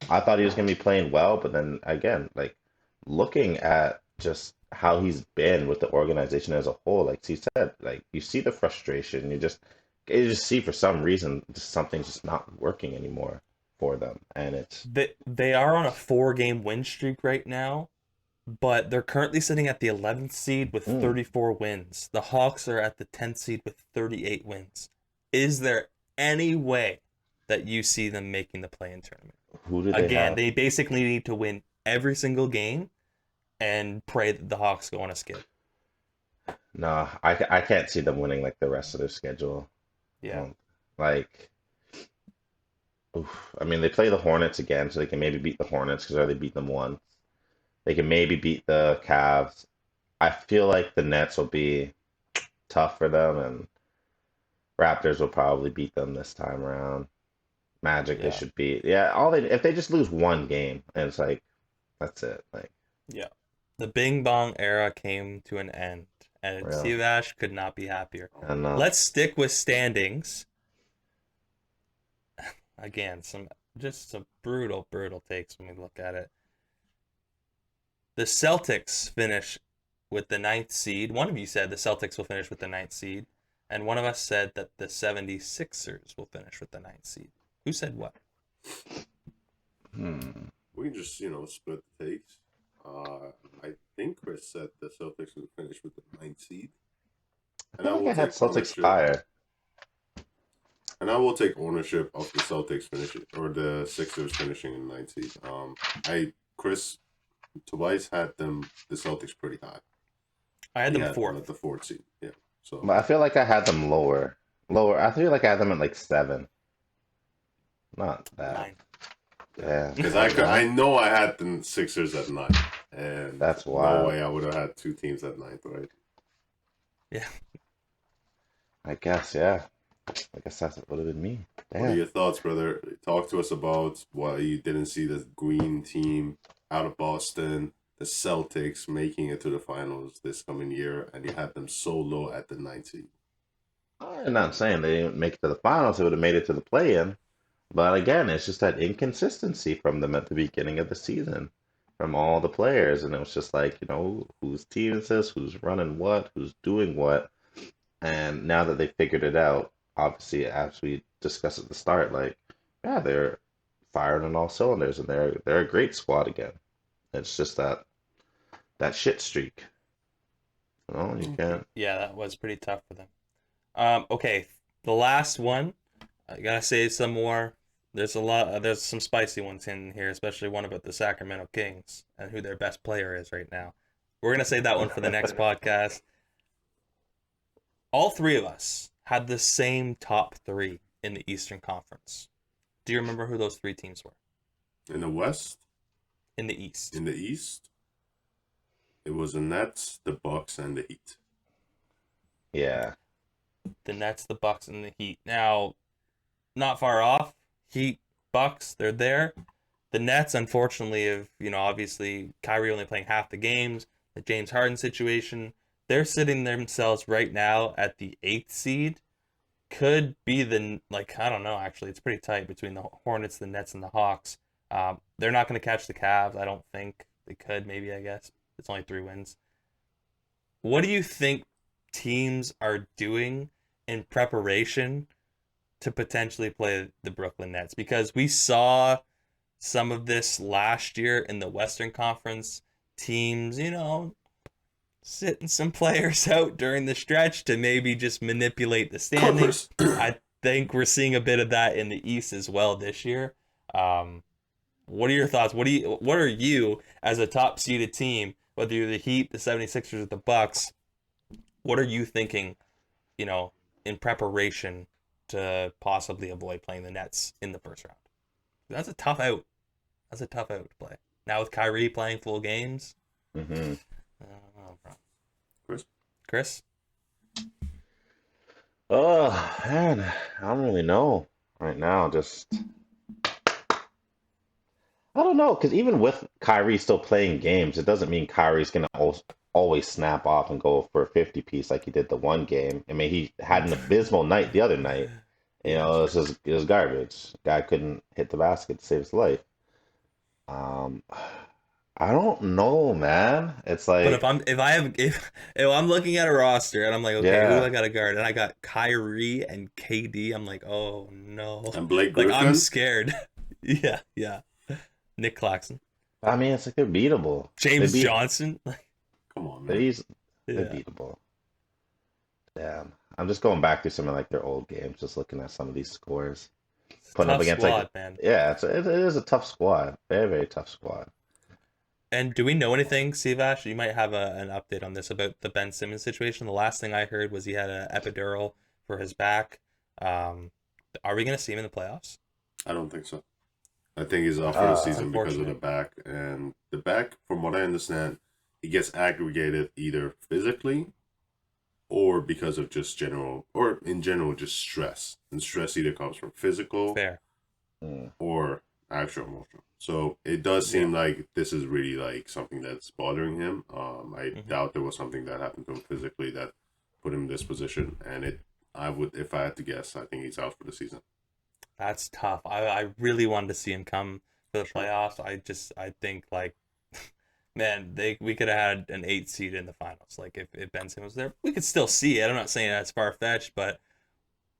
I thought he was gonna be playing well, but then again, like looking at just how he's been with the organization as a whole, like he said, like you see the frustration. You just see for some reason just something's just not working anymore. for them, and it's they are on a 4-game win streak right now, but they're currently sitting at the 11th seed with 34 wins. The Hawks are at the 10th seed with 38 wins. Is there any way that you see them making the play-in tournament? Who do they Again, have? they basically need to win every single game and pray that the Hawks go on a skid. No, I can't see them winning like the rest of their schedule. Yeah. Like, oof. I mean, they play the Hornets again, so they can maybe beat the Hornets because they already beat them once. They can maybe beat the Cavs. I feel like the Nets will be tough for them, and Raptors will probably beat them this time around. Magic, they should beat. Yeah, if they just lose one game, and it's like, that's it. Like, yeah. The Bing Bong era came to an end, and Really? Steve Ash could not be happier. and Let's stick with standings. Again, some brutal takes when we look at it. The Celtics finish with the 9th seed. One of you said the Celtics will finish with the 9th seed, and one of us said that the 76ers will finish with the 9th seed. Who said what? We can just, split the takes. I think Chris said the Celtics would finish with the 9th seed. I feel like I had Celtics higher. And I will take ownership of the Celtics finishing, or the Sixers finishing in the 9th seed. Chris, Tobias had the Celtics pretty high. I had them He 4th. at the 4th seed, yeah. So, But I feel like I had them lower. I feel like I had them at like 7. Not that. 9. Yeah. because I know I had the Sixers at 9, and That's wild. no way I would have had 2 teams at 9th, right? Yeah. I guess, yeah. I guess that would have been me. What are Damn. your thoughts, brother? Talk to us about why you didn't see the green team out of Boston, the Celtics making it to the finals this coming year, and you had them so low at the 9th seed. I'm not saying they didn't make it to the finals, they would have made it to the play-in. But again, it's just that inconsistency from them at the beginning of the season, from all the players. And it was just like, whose team is this? Who's running what? Who's doing what? And now that they figured it out, obviously, as we discussed at the start, like, yeah, they're firing on all cylinders, and they're a great squad again. It's just that shit streak. You can't. Yeah, that was pretty tough for them. Okay, the last one. I gotta say some more. There's some spicy ones in here, especially one about the Sacramento Kings and who their best player is right now. We're gonna save that one for the next podcast. All 3 of us had the same top 3 in the Eastern Conference. Do you remember who those 3 teams were? In the West? In the East. In the East? It was the Nets, the Bucks, and the Heat. Yeah. The Nets, the Bucks, and the Heat. Now, not far off. Heat, Bucks, they're there. The Nets, unfortunately, have, obviously Kyrie only playing half the games, the James Harden situation. They're sitting themselves right now at the 8th seed. Could be I don't know, actually. It's pretty tight between the Hornets, the Nets, and the Hawks. They're not going to catch the Cavs, I don't think. They could, maybe, I guess. It's only 3 wins. What do you think teams are doing in preparation to potentially play the Brooklyn Nets? Because we saw some of this last year in the Western Conference. Teams, sitting some players out during the stretch to maybe just manipulate the standings. I think we're seeing a bit of that in the East as well this year. What are your thoughts? What are you as a top seeded team, whether you're the Heat, the 76ers, or the Bucks, what are you thinking, in preparation to possibly avoid playing the Nets in the first round? That's a tough out. That's a tough out to play. Now with Kyrie playing full games. Mm-hmm. I don't know, bro. Chris? Oh, man. I don't really know right now. Just, I don't know. Because even with Kyrie still playing games, it doesn't mean Kyrie's going to always snap off and go for a 50 piece like he did the one game. I mean, he had an abysmal night the other night. It was garbage. Guy couldn't hit the basket to save his life. I don't know, man. It's like, But if I'm looking at a roster and I'm like, okay, Yeah. who do I got to guard? And I got Kyrie and KD, I'm like, oh no. And Blake Like Griffin? I'm scared. Yeah, yeah. Nick Claxton, I mean, it's like they're beatable. They James beat. Johnson. Come on, They're man. easy, they're Yeah, beatable. Damn. I'm just going back through some of like their old games, just looking at some of these scores, it's a putting up tough against like, squad, man. yeah, it is a tough squad. Very, very tough squad. And do we know anything, Sivash? You might have an update on this about the Ben Simmons situation. The last thing I heard was he had an epidural for his back. Um, are we going to see him in the playoffs? I don't think so. I think he's out for the Uh, season because of the Unfortunate. back. And the back, from what I understand, he gets aggregated either physically or because of just general, or in general, just stress. And stress either comes from physical Fair. mm, or actual emotional. So it does Yeah. seem like this is really like something that's bothering him. I hmm doubt there was something that happened to him physically that put him in this position. And I would, if I had to guess, I think he's out for the season. That's tough. I really wanted to see him come for the Sure. playoffs. I think like man, we could have had an 8 seed in the finals. Like if Ben Simmons was there, we could still see it. I'm not saying that's far fetched, but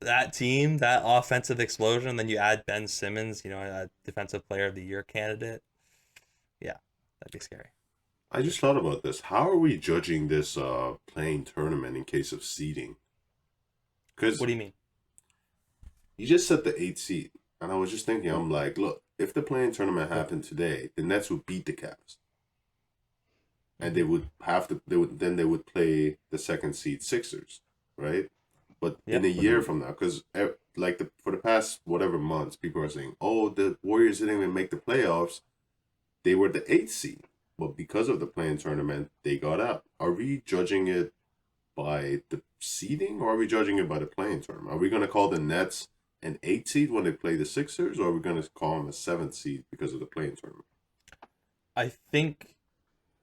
that team, that offensive explosion, then you add Ben Simmons, a defensive player of the year candidate. Yeah, that'd be scary. I just thought about this. How are we judging this playing tournament in case of seeding? Because What do you mean? you just set the 8 seed, and I was just thinking, I'm like, look, if the playing tournament happened today, the Nets would beat the Cavs, and they would have to. They would play the second seed Sixers, right? But in Yep. a year from now, because like for the past whatever months, people are saying, oh, the Warriors didn't even make the playoffs. They were the 8 seed, but because of the playing tournament, they got out. Are we judging it by the seeding, or are we judging it by the playing tournament? Are we going to call the Nets an 8 seed when they play the Sixers, or are we going to call them a 7 seed because of the playing tournament? I think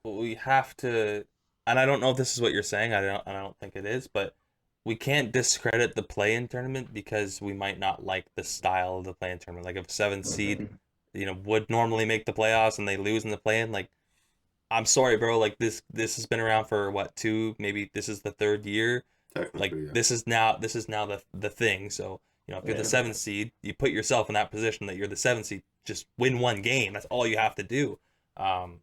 we have to, and I don't know if this is what you're saying. I don't think it is, but we can't discredit the play-in tournament because we might not like the style of the play-in tournament. Like if a 7 seed, would normally make the playoffs and they lose in the play-in, like I'm sorry, bro. Like this has been around for what, two, maybe this is the third year. Like Technically, yeah. this is now the thing. So if you're the yeah. 7 seed, you put yourself in that position that you're the 7 seed. Just win one game. That's all you have to do. Um,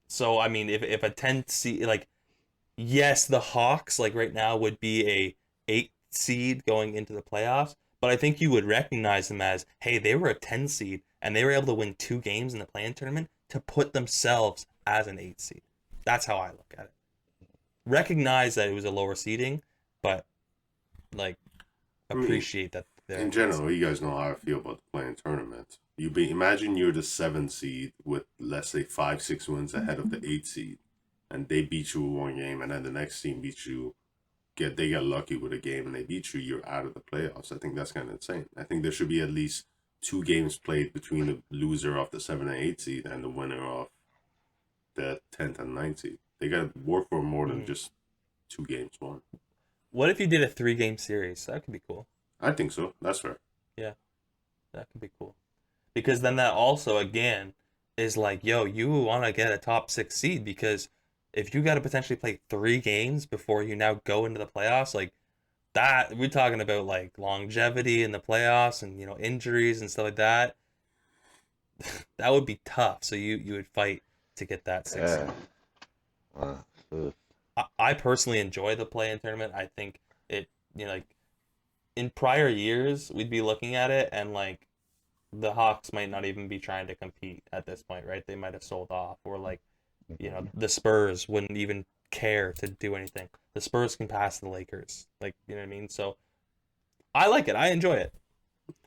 so I mean, if a 10 seed, like yes, the Hawks like right now would be a 8 seed going into the playoffs, but I think you would recognize them as, hey, they were a 10 seed and they were able to win 2 games in the play-in tournament to put themselves as an 8 seed. That's how I look at it. Recognize that it was a lower seeding, but like I mean, appreciate that they're in an 8 general, seed. you guys know how I feel about the playing tournament. Imagine you're the 7 seed with, let's say, 5-6 wins ahead of the 8 seed, and they beat you with one game, and then the next team beats you. They get lucky with a game and they beat you. You're out of the playoffs. I think that's kind of insane. I think there should be at least 2 games played between the loser of the 7 and 8 seed and the winner of the 10th and 9th seed. They got to work for more than Mhm. just 2 games won. What if you did a 3-game series? That could be cool. I think so. That's fair. Yeah, that could be cool. Because then that also again is like, yo, you want to get a top 6 seed because if you got to potentially play 3 games before you now go into the playoffs, like that, we're talking about like longevity in the playoffs and injuries and stuff like that. That would be tough. So you would fight to get that 6 seed. Yeah. Uh, oof. I personally enjoy the play-in tournament. I think it, like in prior years, we'd be looking at it and like the Hawks might not even be trying to compete at this point, right? They might have sold off, or like, the Spurs wouldn't even care to do anything. The Spurs can pass the Lakers, like, you know what I mean? So I like it. I enjoy it.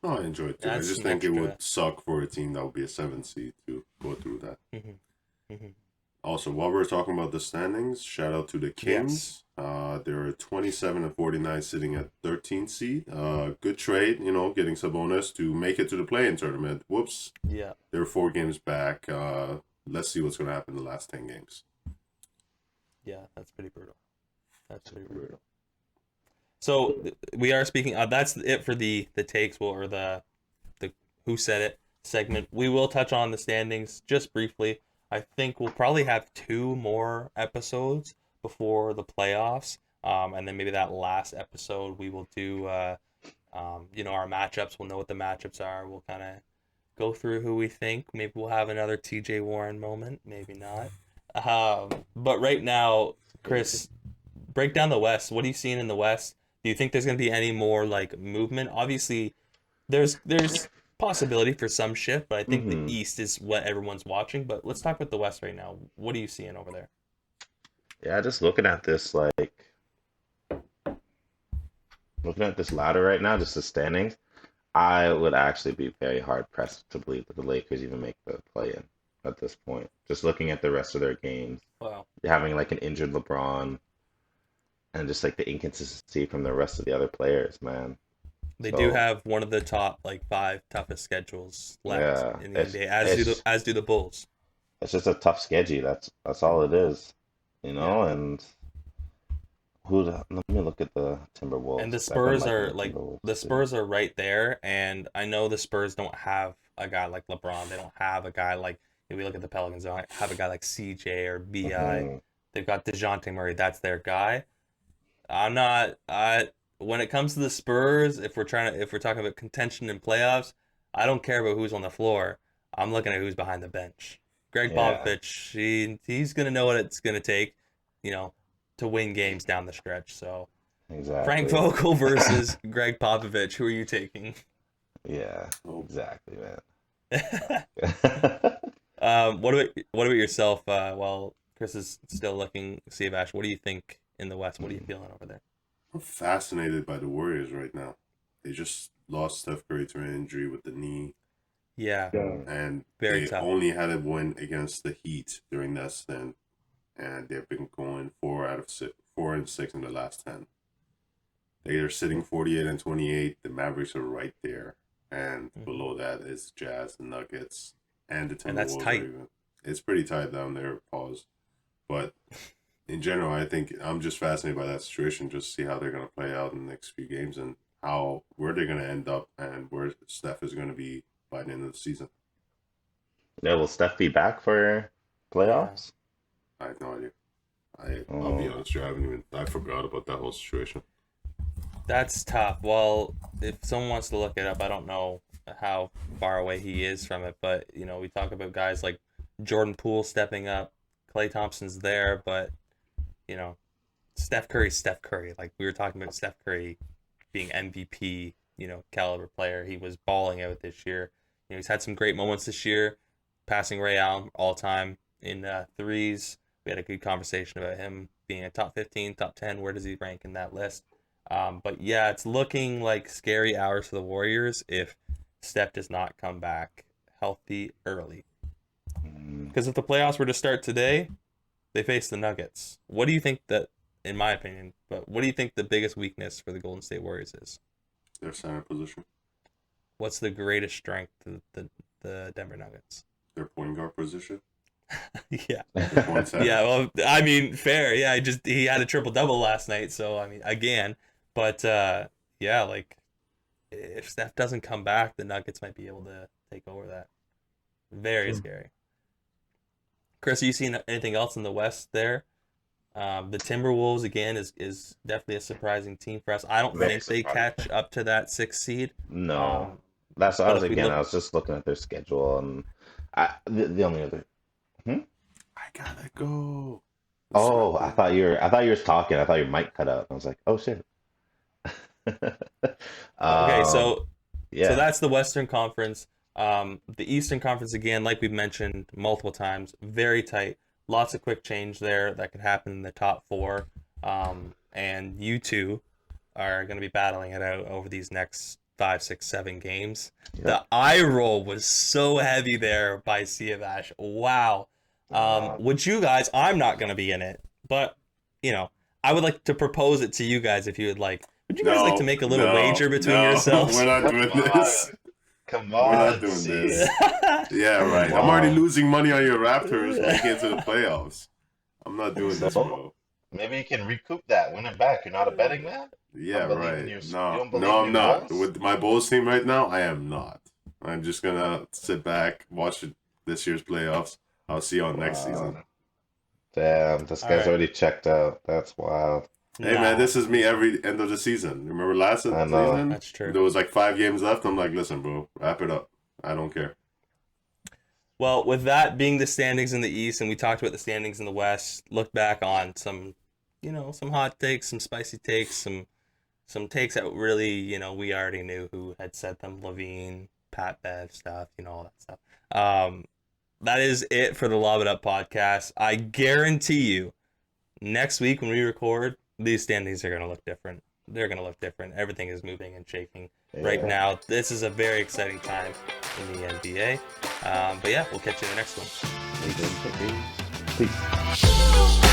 Oh, I enjoy it too. I That's just some think it extra. would suck for a team that would be a 7 seed to go through that. hmm hmm Also, while we're talking about the standings, shout out to the Kings. They're 27-49 sitting at 13th seed. Good trade, getting Sabonis to make it to the play-in tournament. Whoops. Yeah. They're 4 games back. Let's see what's going to happen in the last 10 games. Yeah, that's pretty brutal. That's pretty brutal. So we are speaking. That's it for the takes, or the who said it segment. We will touch on the standings just briefly. I think we'll probably have 2 more episodes before the playoffs, and then maybe that last episode we will do. Our matchups. We'll know what the matchups are. We'll kind of go through who we think. Maybe we'll have another TJ Warren moment. Maybe not. But right now, Chris, break down the West. What are you seeing in the West? Do you think there's going to be any more like movement? Obviously, there's possibility for some shift, but I think the East is what everyone's watching. But let's talk about the West right now. What are you seeing over there? Yeah, just looking at this ladder right now, just the standings, I would actually be very hard pressed to believe that the Lakers even make the play-in at this point. Just looking at the rest of their games, Wow. having like an injured LeBron, and just like the inconsistency from the rest of the other players, man. They So, do have one of the top like 5 toughest schedules left yeah, in the NBA, as do the Bulls. it's just a tough schedule. That's all it is, you know. Yeah. And let me look at the Timberwolves. And the 'cause I've been Spurs liking are the like Timberwolves the too. Spurs are right there, and I know the Spurs don't have a guy like LeBron. They don't have a guy like, if we look at the Pelicans, they don't have a guy like CJ or BI. Mhm. They've got DeJounte Murray. That's their guy. When it comes to the Spurs, if we're talking about contention and playoffs, I don't care about who's on the floor. I'm looking at who's behind the bench. Greg Yeah, Popovich, he's gonna know what it's gonna take, you know, to win games down the stretch. So Frank exactly. Vogel versus Greg Popovich. Who are you taking? Yeah, Oh, exactly, man. What about yourself? While Chris is still looking, Steve Ash, what do you think in the West? What are you feeling over there? I'm fascinated by the Warriors right now. They just lost Steph Curry to an injury with the knee, Yeah, and very they tough. only had a win against the Heat during that stint, and they've been going 4-6 in the last 10. They are sitting 48 and 28. The Mavericks are right there, and below that is Jazz, the Nuggets, and the And that's Timberwolves. tight. It's pretty tight down there. Pause, but in general, I think I'm just fascinated by that situation. Just see how they're going to play out in the next few games and where they're going to end up and where Steph is going to be by the end of the season. Yeah, will Steph be back for playoffs? I have no idea. I'll be honest, I forgot about that whole situation. That's tough. Well, if someone wants to look it up, I don't know how far away he is from it, but you know, we talk about guys like Jordan Poole stepping up, Klay Thompson's there, but you know, Steph Curry's Steph Curry. Like we were talking about Steph Curry being MVP, you know, caliber player. He was balling out this year. You know, he's had some great moments this year, passing Ray Allen all time in threes. We had a good conversation about him being a top 15, top 10. Where does he rank in that list? But yeah, it's looking like scary hours for the Warriors if Steph does not come back healthy early. Because if the playoffs were to start today, they face the Nuggets. What do you think that, in my opinion, but what do you think the biggest weakness for the Golden State Warriors is? Their center position, What's the greatest strength of the Denver Nuggets? their point guard position, Yeah. their point center. Yeah, well, I mean, fair. Yeah, he had a triple-double last night, so, I mean, again. But, yeah, like, if Steph doesn't come back, the Nuggets might be able to take over that. Very scary. Chris, are you seeing anything else in the West there? The Timberwolves, again, is definitely a surprising team for us. I don't Very think they surprising. catch up to that 6th seed. No, that's what But I was if we again. look, I was just looking at their schedule, and the only other. I gotta go. Oh, I thought you were talking. I thought your mic cut out. I was like, oh shit. okay, so Yeah, that's the Western Conference. The Eastern Conference, again, like we've mentioned multiple times, very tight. Lots of quick change there that could happen in the top 4. And you two are going to be battling it out over these next 5, 6, 7 games. Yep. The eye roll was so heavy there by Sea of Ash. Wow. Would you guys, I'm not going to be in it, but, you know, I would like to propose it to you guys if you would like. Would you guys like to make a little wager between yourselves? We're not doing this. come We're on, not doing see. this. Yeah, right. I'm already losing money on your Raptors making it to the playoffs. I'm not doing this, bro. Maybe you can recoup that, win it back. You're not a betting man? Yeah, Don't believe in right. your- you No, don't believe no, in I'm your not. Bulls? With my Bulls team right now, I am not. I'm just gonna sit back, watch this year's playoffs. I'll see you on next season. Damn, this guy's Alright. already checked out. That's wild. Hey man, this is me every end of the season. Remember last I know. season? That's true. There was like 5 games left. I'm like, listen, bro, wrap it up. I don't care. Well, with that being the standings in the East, and we talked about the standings in the West, look back on some, some hot takes, some spicy takes, some takes that really, we already knew who had said them. Lavine, Pat Bev stuff, all that stuff. That is it for the Lob It Up podcast. I guarantee you, next week when we record, these standings are going to look different. They're going to look different. Everything is moving and shaking right now. This is a very exciting time in the NBA. But yeah, we'll catch you in the next one. Peace.